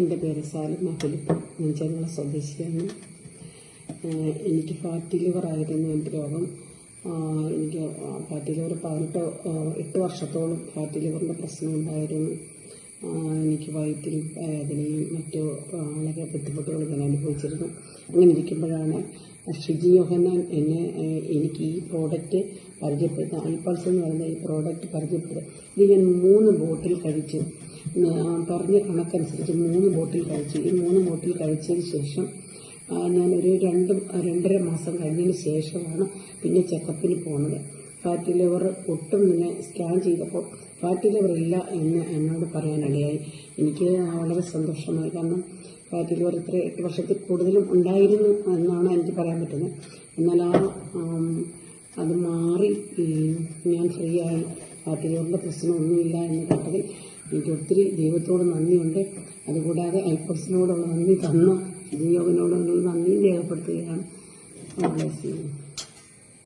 എൻ്റെ പേര് സാലിമ ഫിലിപ്പ്. ഞാൻ ചെറുകുള സ്വദേശിയാണ്. എനിക്ക് ഫാറ്റി ലിവർ ആയിരുന്നു എൻ്റെ രോഗം. എനിക്ക് ഫാറ്റി ലിവർ 8 വർഷത്തോളം ഫാറ്റി ലിവറിൻ്റെ പ്രശ്നമുണ്ടായിരുന്നു. എനിക്ക് വയറ്റിൽ വേദനയും മറ്റു വളരെ ബുദ്ധിമുട്ടുകളും ഞാൻ അനുഭവിച്ചിരുന്നു. അങ്ങനെ ഇരിക്കുമ്പോഴാണ് ഷിജി യോഹന്നാൻ എനിക്ക് ഈ പ്രോഡക്റ്റ് പരിചയപ്പെടുത്തുക, ഐപൾസ് എന്ന് പറയുന്ന ഈ പ്രോഡക്റ്റ് പരിചയപ്പെടുത്തുക. ഇത് ഞാൻ 3 ബോട്ടിൽ കഴിച്ചു. പറഞ്ഞ കണക്കനുസരിച്ച് 3 ബോട്ടിൽ കഴിച്ചു. ഈ 3 ബോട്ടിൽ കഴിച്ചതിന് ശേഷം ഞാനൊരു 2.5 മാസം കഴിഞ്ഞതിന് ശേഷമാണ് പിന്നെ ചെക്കപ്പിന് പോകുന്നത്. ഫാറ്റി ലിവർ ഒട്ടും തന്നെ സ്കാൻ ചെയ്തപ്പോൾ ഫാറ്റി ലിവർ ഇല്ല എന്ന് എന്നോട് പറയാനിടയായി. എനിക്ക് വളരെ സന്തോഷമായി. കാരണം ഫാറ്റി ലിവർ 8 വർഷത്തിൽ കൂടുതലും ഉണ്ടായിരുന്നു എന്നാണ് എനിക്ക് പറയാൻ പറ്റുന്നത്. എന്നാൽ അത് മാറി ഞാൻ ഫ്രീ ആയി. ഫാറ്റി ലിവറിൻ്റെ പ്രശ്നമൊന്നുമില്ല എന്ന് കേട്ടതിൽ എനിക്ക് ഒത്തിരി ദൈവത്തോട് നന്ദിയുണ്ട്. അതുകൂടാതെ ഐപൾസിനോടുള്ള നന്ദി തന്ന ജിയോവിനോടുള്ള നന്ദിയും രേഖപ്പെടുത്തുകയാണ്.